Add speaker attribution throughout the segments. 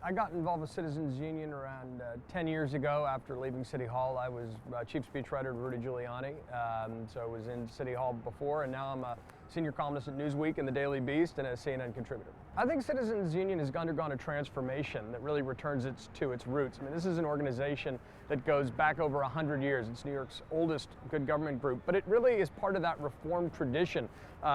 Speaker 1: I got involved with Citizens Union around 10 years ago after leaving City Hall. I was chief speechwriter to Rudy Giuliani, so I was in City Hall before, and now I'm a senior columnist at Newsweek and the Daily Beast and a CNN contributor. I think Citizens Union has undergone a transformation that really returns to its roots. I mean, this is an organization that goes back over 100 years. It's New York's oldest good government group, but it really is part of that reform tradition.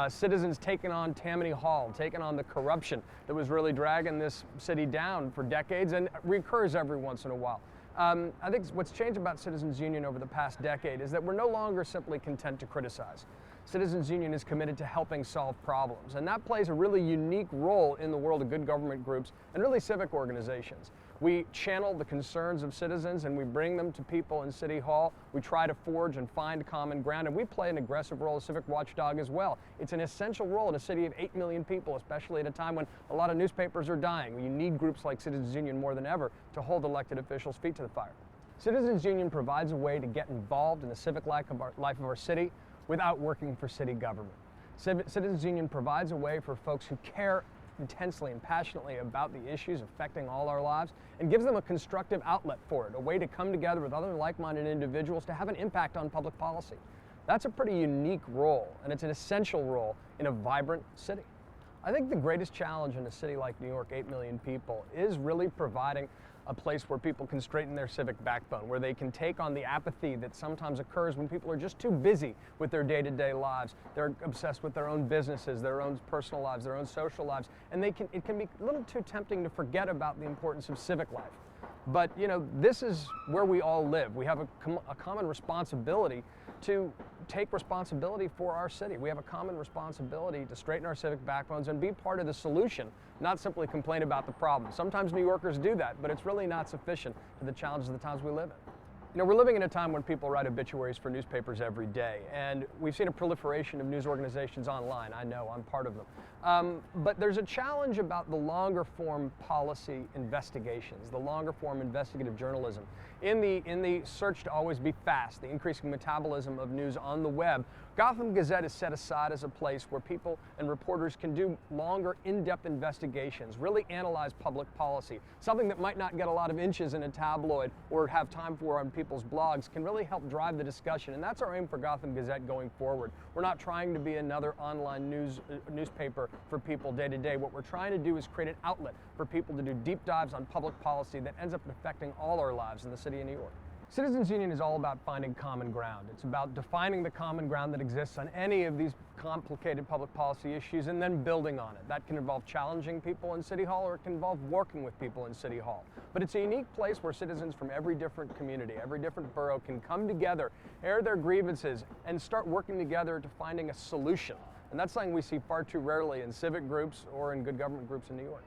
Speaker 1: Citizens taking on Tammany Hall, taking on the corruption that was really dragging this city down for decades and recurs every once in a while. I think what's changed about Citizens Union over the past decade is that we're no longer simply content to criticize. Citizens Union is committed to helping solve problems, and that plays a really unique role in the world of good government groups and really civic organizations. We channel the concerns of citizens and we bring them to people in City Hall. We try to forge and find common ground, and we play an aggressive role as civic watchdog as well. It's an essential role in a city of 8 million people, especially at a time when a lot of newspapers are dying. You need groups like Citizens Union more than ever to hold elected officials' feet to the fire. Citizens Union provides a way to get involved in the civic life of our city without working for city government. Citizens Union provides a way for folks who care intensely and passionately about the issues affecting all our lives and gives them a constructive outlet for it, a way to come together with other like-minded individuals to have an impact on public policy. That's a pretty unique role, and it's an essential role in a vibrant city. I think the greatest challenge in a city like New York, 8 million people, is really providing a place where people can straighten their civic backbone, where they can take on the apathy that sometimes occurs when people are just too busy with their day-to-day lives. They're obsessed with their own businesses, their own personal lives, their own social lives, and it can be a little too tempting to forget about the importance of civic life. But, you know, this is where we all live. We have a common responsibility to take responsibility for our city. We have a common responsibility to straighten our civic backbones and be part of the solution, not simply complain about the problem. Sometimes New Yorkers do that, but it's really not sufficient to the challenges of the times we live in. You know, we're living in a time when people write obituaries for newspapers every day, and we've seen a proliferation of news organizations online. I know, I'm part of them. But there's a challenge about the longer form policy investigations, the longer form investigative journalism. In the search to always be fast, the increasing metabolism of news on the web, Gotham Gazette is set aside as a place where people and reporters can do longer, in-depth investigations, really analyze public policy. Something that might not get a lot of inches in a tabloid or have time for on people's blogs can really help drive the discussion, and that's our aim for Gotham Gazette going forward. We're not trying to be another online newspaper for people day to day. What we're trying to do is create an outlet for people to do deep dives on public policy that ends up affecting all our lives in the city of New York. Citizens Union is all about finding common ground. It's about defining the common ground that exists on any of these complicated public policy issues and then building on it. That can involve challenging people in City Hall, or it can involve working with people in City Hall. But it's a unique place where citizens from every different community, every different borough can come together, air their grievances, and start working together to finding a solution. And that's something we see far too rarely in civic groups or in good government groups in New York.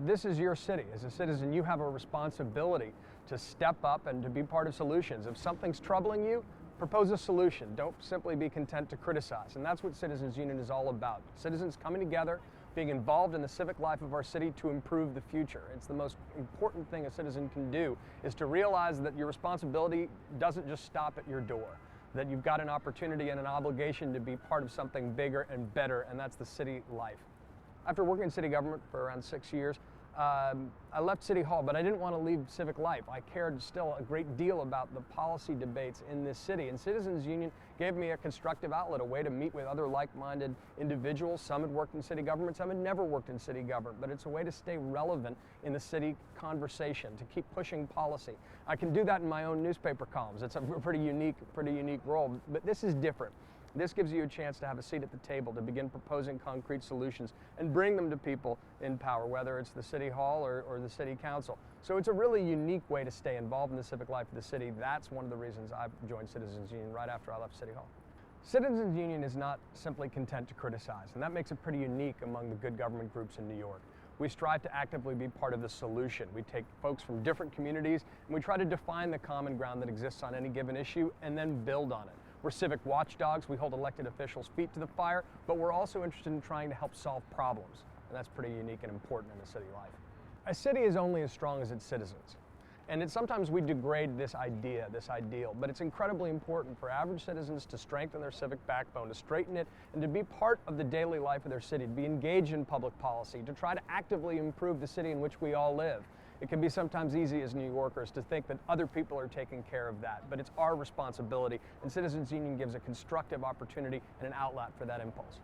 Speaker 1: This is your city. As a citizen, you have a responsibility to step up and to be part of solutions. If something's troubling you, propose a solution. Don't simply be content to criticize. And that's what Citizens Union is all about. Citizens coming together, being involved in the civic life of our city to improve the future. It's the most important thing a citizen can do, is to realize that your responsibility doesn't just stop at your door, that you've got an opportunity and an obligation to be part of something bigger and better, and that's the city life. After working in city government for around 6 years, I left City Hall, but I didn't want to leave civic life. I cared still a great deal about the policy debates in this city, and Citizens Union gave me a constructive outlet, a way to meet with other like-minded individuals. Some had worked in city government, some had never worked in city government, but it's a way to stay relevant in the city conversation, to keep pushing policy. I can do that in my own newspaper columns. It's a pretty unique role, but this is different. This gives you a chance to have a seat at the table, to begin proposing concrete solutions and bring them to people in power, whether it's the City Hall or the City Council. So it's a really unique way to stay involved in the civic life of the city. That's one of the reasons I joined Citizens Union right after I left City Hall. Citizens Union is not simply content to criticize, and that makes it pretty unique among the good government groups in New York. We strive to actively be part of the solution. We take folks from different communities and we try to define the common ground that exists on any given issue and then build on it. We're civic watchdogs. We hold elected officials' feet to the fire, but we're also interested in trying to help solve problems, and that's pretty unique and important in a city life. A city is only as strong as its citizens, and sometimes we degrade this idea, this ideal, but it's incredibly important for average citizens to strengthen their civic backbone, to straighten it, and to be part of the daily life of their city, to be engaged in public policy, to try to actively improve the city in which we all live. It can be sometimes easy as New Yorkers to think that other people are taking care of that, but it's our responsibility, and Citizens Union gives a constructive opportunity and an outlet for that impulse.